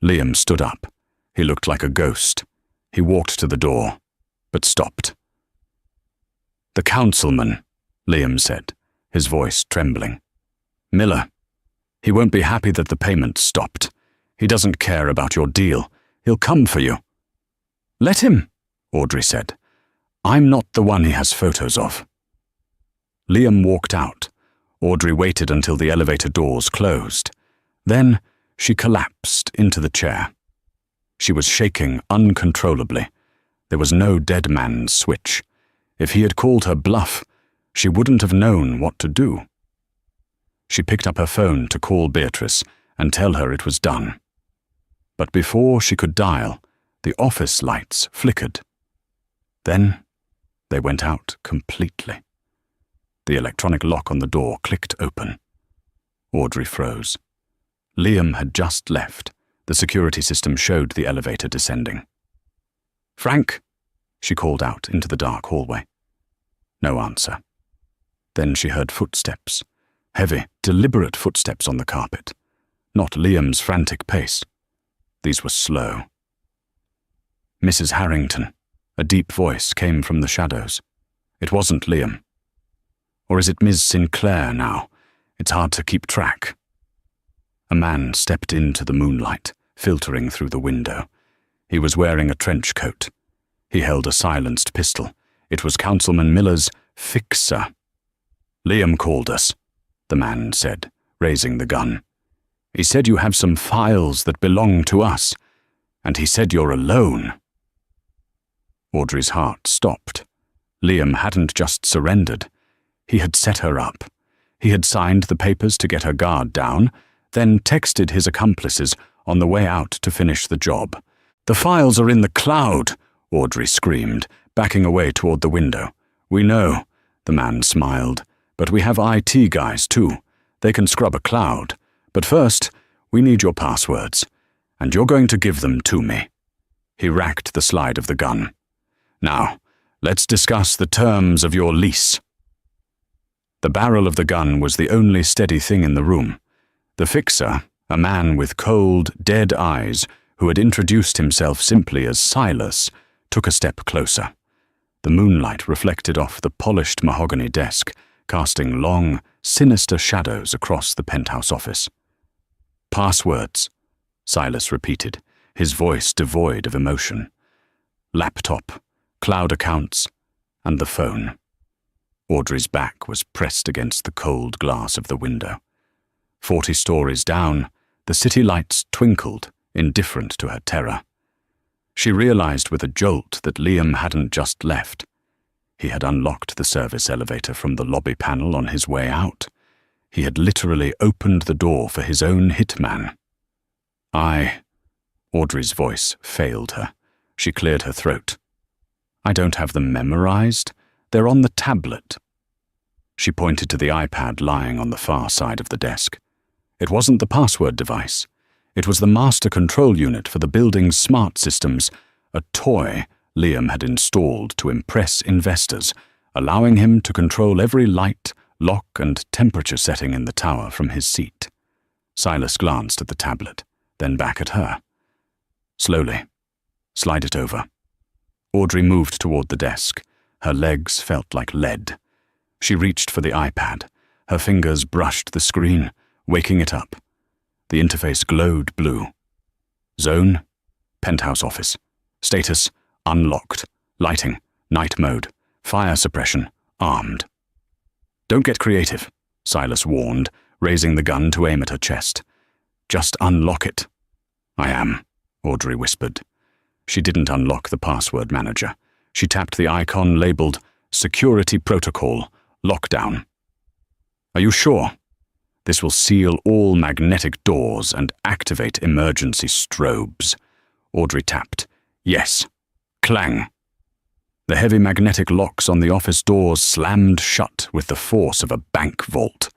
Liam stood up. He looked like a ghost. He walked to the door, but stopped. "The councilman," Liam said, his voice trembling. "Miller. He won't be happy that the payment stopped. He doesn't care about your deal. He'll come for you." "Let him," Audrey said. "I'm not the one he has photos of." Liam walked out. Audrey waited until the elevator doors closed. Then she collapsed into the chair. She was shaking uncontrollably. There was no dead man's switch. If he had called her bluff, she wouldn't have known what to do. She picked up her phone to call Beatrice and tell her it was done. But before she could dial, the office lights flickered. Then they went out completely. The electronic lock on the door clicked open. Audrey froze. Liam had just left. The security system showed the elevator descending. "Frank," she called out into the dark hallway. No answer. Then she heard footsteps. Heavy, deliberate footsteps on the carpet. Not Liam's frantic pace. These were slow. "Mrs. Harrington," a deep voice came from the shadows. It wasn't Liam. Or is it Ms. Sinclair now? It's hard to keep track. A man stepped into the moonlight, filtering through the window. He was wearing a trench coat. He held a silenced pistol. It was Councilman Miller's fixer. "Liam called us," the man said, raising the gun. "He said you have some files that belong to us, and he said you're alone." Audrey's heart stopped. Liam hadn't just surrendered. He had set her up. He had signed the papers to get her guard down, then texted his accomplices on the way out to finish the job. "The files are in the cloud," Audrey screamed, backing away toward the window. "We know," the man smiled, "but we have IT guys too. They can scrub a cloud. But first, we need your passwords, and you're going to give them to me." He racked the slide of the gun. "Now, let's discuss the terms of your lease." The barrel of the gun was the only steady thing in the room. The fixer, a man with cold, dead eyes, who had introduced himself simply as Silas, took a step closer. The moonlight reflected off the polished mahogany desk, casting long, sinister shadows across the penthouse office. "Passwords," Silas repeated, his voice devoid of emotion. Laptop, cloud accounts, and the phone. Audrey's back was pressed against the cold glass of the window. 40 stories down, the city lights twinkled, indifferent to her terror. She realized with a jolt that Liam hadn't just left. He had unlocked the service elevator from the lobby panel on his way out. He had literally opened the door for his own hitman. Audrey's voice failed her. She cleared her throat. I don't have them memorized. They're on the tablet. She pointed to the iPad lying on the far side of the desk. It wasn't the password device. It was the master control unit for the building's smart systems, a toy Liam had installed to impress investors, allowing him to control every light, lock, and temperature setting in the tower from his seat. Silas glanced at the tablet, then back at her. Slowly. Slide it over. Audrey moved toward the desk. Her legs felt like lead. She reached for the iPad. Her fingers brushed the screen, waking it up. The interface glowed blue. Zone, penthouse office. Status, unlocked. Lighting, night mode. Fire suppression, armed. Don't get creative, Silas warned, raising the gun to aim at her chest. Just unlock it. I am, Audrey whispered. She didn't unlock the password manager. She tapped the icon labeled Security Protocol, Lockdown. Are you sure? This will seal all magnetic doors and activate emergency strobes. Audrey tapped. Yes. Clang. The heavy magnetic locks on the office doors slammed shut with the force of a bank vault.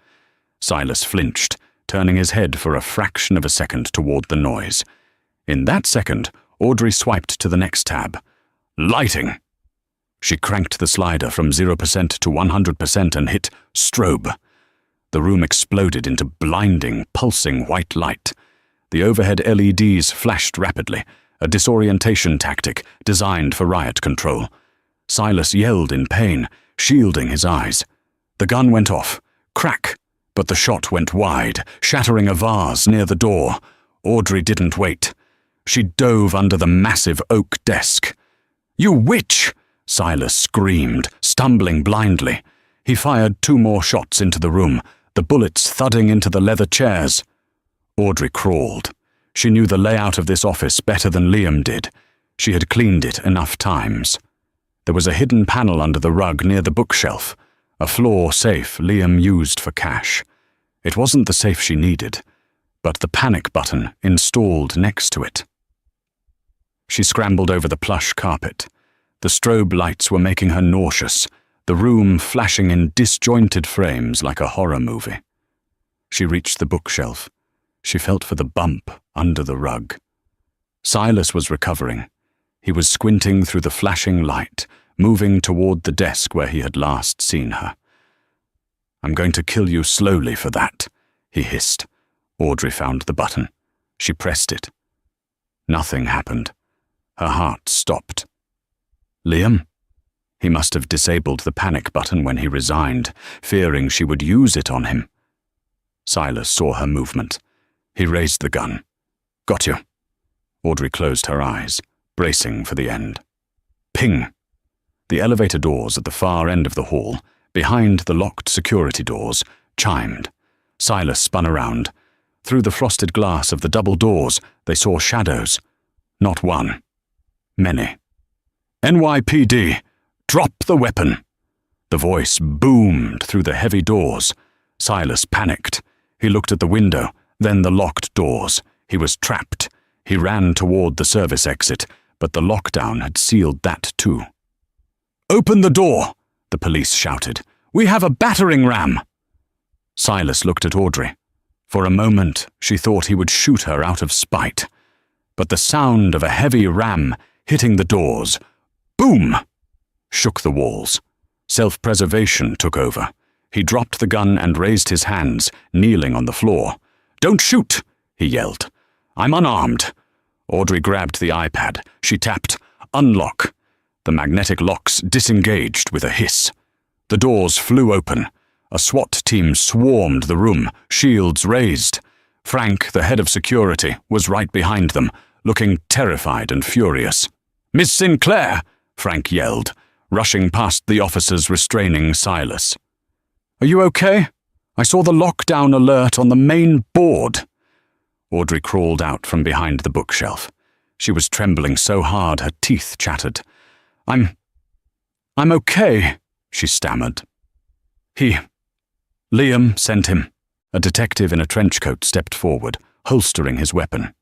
Silas flinched, turning his head for a fraction of a second toward the noise. In that second, Audrey swiped to the next tab. Lighting. She cranked the slider from 0% to 100% and hit strobe. The room exploded into blinding, pulsing white light. The overhead LEDs flashed rapidly, a disorientation tactic designed for riot control. Silas yelled in pain, shielding his eyes. The gun went off. Crack! But the shot went wide, shattering a vase near the door. Audrey didn't wait. She dove under the massive oak desk. You witch! Silas screamed, stumbling blindly. He fired 2 more shots into the room, the bullets thudding into the leather chairs. Audrey crawled. She knew the layout of this office better than Liam did. She had cleaned it enough times. There was a hidden panel under the rug near the bookshelf, a floor safe Liam used for cash. It wasn't the safe she needed, but the panic button installed next to it. She scrambled over the plush carpet. The strobe lights were making her nauseous, the room flashing in disjointed frames like a horror movie. She reached the bookshelf. She felt for the bump under the rug. Silas was recovering. He was squinting through the flashing light, moving toward the desk where he had last seen her. I'm going to kill you slowly for that, he hissed. Audrey found the button. She pressed it. Nothing happened. Her heart stopped. Liam? He must have disabled the panic button when he resigned, fearing she would use it on him. Silas saw her movement. He raised the gun. Got you. Audrey closed her eyes, bracing for the end. Ping! The elevator doors at the far end of the hall, behind the locked security doors, chimed. Silas spun around. Through the frosted glass of the double doors, they saw shadows. Not one. Many. NYPD! Drop the weapon! The voice boomed through the heavy doors. Silas panicked. He looked at the window, then the locked doors. He was trapped. He ran toward the service exit, but the lockdown had sealed that too. Open the door! The police shouted. We have a battering ram! Silas looked at Audrey. For a moment, she thought he would shoot her out of spite. But the sound of a heavy ram hitting the doors, boom, shook the walls. Self-preservation took over. He dropped the gun and raised his hands, kneeling on the floor. Don't shoot, he yelled. I'm unarmed. Audrey grabbed the iPad. She tapped, unlock. The magnetic locks disengaged with a hiss. The doors flew open. A SWAT team swarmed the room, shields raised. Frank, the head of security, was right behind them, looking terrified and furious. "Miss Sinclair!" Frank yelled, rushing past the officers restraining Silas. "Are you okay? I saw the lockdown alert on the main board." Audrey crawled out from behind the bookshelf. She was trembling so hard her teeth chattered. I'm okay," she stammered. Liam sent him." A detective in a trench coat stepped forward, holstering his weapon.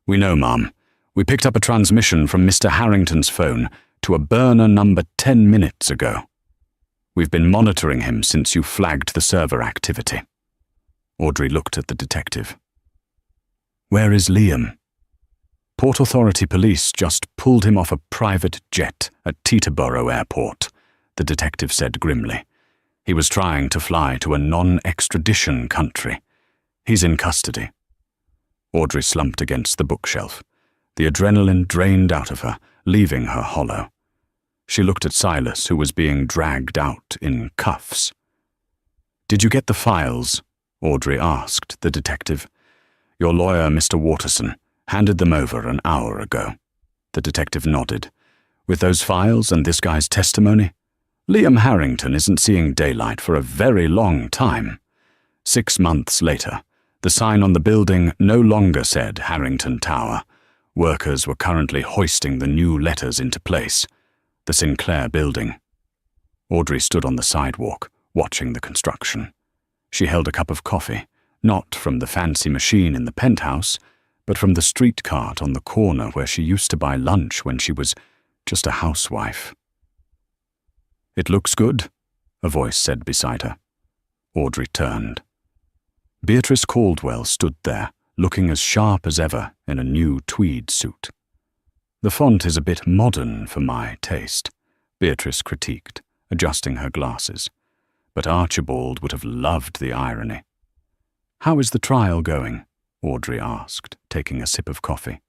"We know, ma'am. We picked up a transmission from Mr. Harrington's phone to a burner number 10 minutes ago. We've been monitoring him since you flagged the server activity." Audrey looked at the detective. "Where is Liam?" "Port Authority police just pulled him off a private jet at Teterboro Airport," the detective said grimly. "He was trying to fly to a non-extradition country. He's in custody." Audrey slumped against the bookshelf. The adrenaline drained out of her, leaving her hollow. She looked at Silas, who was being dragged out in cuffs. "Did you get the files?" Audrey asked the detective. "Your lawyer, Mr. Waterson, handed them over an hour ago." The detective nodded. "With those files and this guy's testimony? Liam Harrington isn't seeing daylight for a very long time." 6 months later, the sign on the building no longer said Harrington Tower. Workers were currently hoisting the new letters into place. The Sinclair building. Audrey stood on the sidewalk, watching the construction. She held a cup of coffee, not from the fancy machine in the penthouse, but from the street cart on the corner where she used to buy lunch when she was just a housewife. "It looks good," a voice said beside her. Audrey turned. Beatrice Caldwell stood there, looking as sharp as ever in a new tweed suit. "The font is a bit modern for my taste," Beatrice critiqued, adjusting her glasses. But Archibald would have loved the irony. "How is the trial going?" Audrey asked, taking a sip of coffee.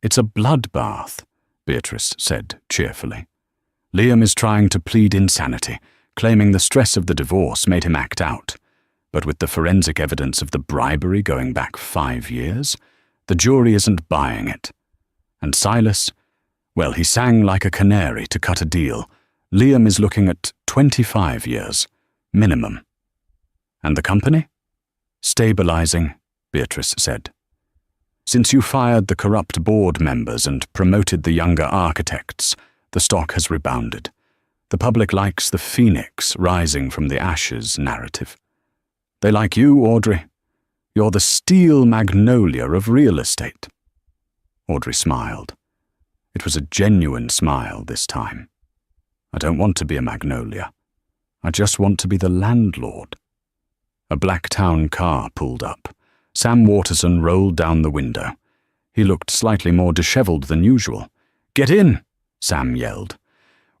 "It's a bloodbath," Beatrice said cheerfully. "Liam is trying to plead insanity, claiming the stress of the divorce made him act out. But with the forensic evidence of the bribery going back 5 years, the jury isn't buying it. And Silas, well, he sang like a canary to cut a deal. Liam is looking at 25 years, minimum." "And the company?" "Stabilizing," Beatrice said. "Since you fired the corrupt board members and promoted the younger architects, the stock has rebounded. The public likes the phoenix rising from the ashes narrative. They like you, Audrey. You're the steel magnolia of real estate." Audrey smiled. It was a genuine smile this time. "I don't want to be a magnolia. I just want to be the landlord." A Blacktown car pulled up. Sam Waterson rolled down the window. He looked slightly more disheveled than usual. "Get in!" Sam yelled.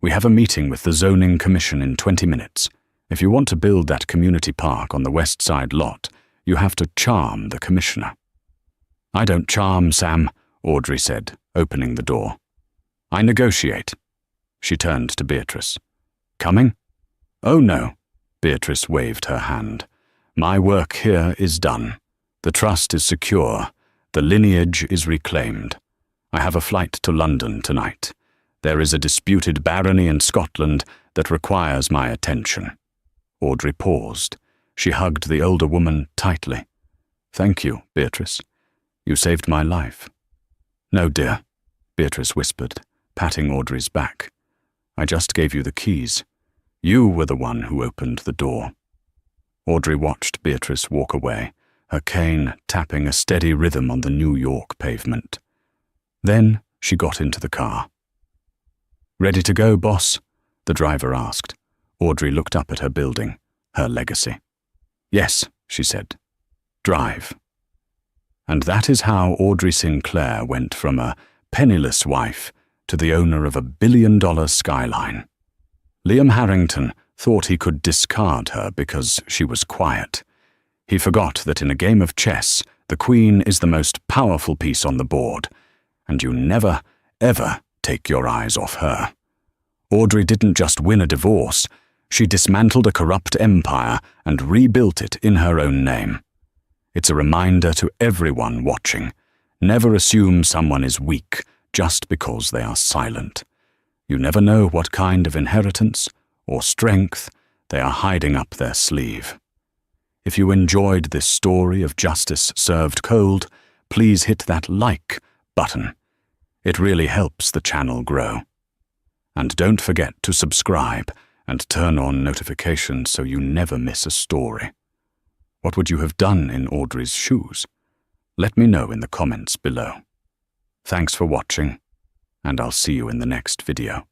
"We have a meeting with the zoning commission in 20 minutes. If you want to build that community park on the west side lot, you have to charm the commissioner." "I don't charm, Sam," Audrey said, opening the door. "I negotiate." She turned to Beatrice. "Coming?" "Oh no," Beatrice waved her hand. "My work here is done. The trust is secure. The lineage is reclaimed. I have a flight to London tonight. There is a disputed barony in Scotland that requires my attention." Audrey paused. She hugged the older woman tightly. "Thank you, Beatrice. You saved my life." "No, dear," Beatrice whispered, patting Audrey's back. "I just gave you the keys. You were the one who opened the door." Audrey watched Beatrice walk away, her cane tapping a steady rhythm on the New York pavement. Then she got into the car. "Ready to go, boss?" the driver asked. Audrey looked up at her building, her legacy. "Yes," she said. "Drive." And that is how Audrey Sinclair went from a penniless wife to the owner of $1 billion skyline. Liam Harrington thought he could discard her because she was quiet. He forgot that in a game of chess, the queen is the most powerful piece on the board, and you never, ever take your eyes off her. Audrey didn't just win a divorce, she dismantled a corrupt empire and rebuilt it in her own name. It's a reminder to everyone watching. Never assume someone is weak just because they are silent. You never know what kind of inheritance or strength they are hiding up their sleeve. If you enjoyed this story of justice served cold, please hit that like button. It really helps the channel grow. And don't forget to subscribe and turn on notifications so you never miss a story. What would you have done in Audrey's shoes? Let me know in the comments below. Thanks for watching, and I'll see you in the next video.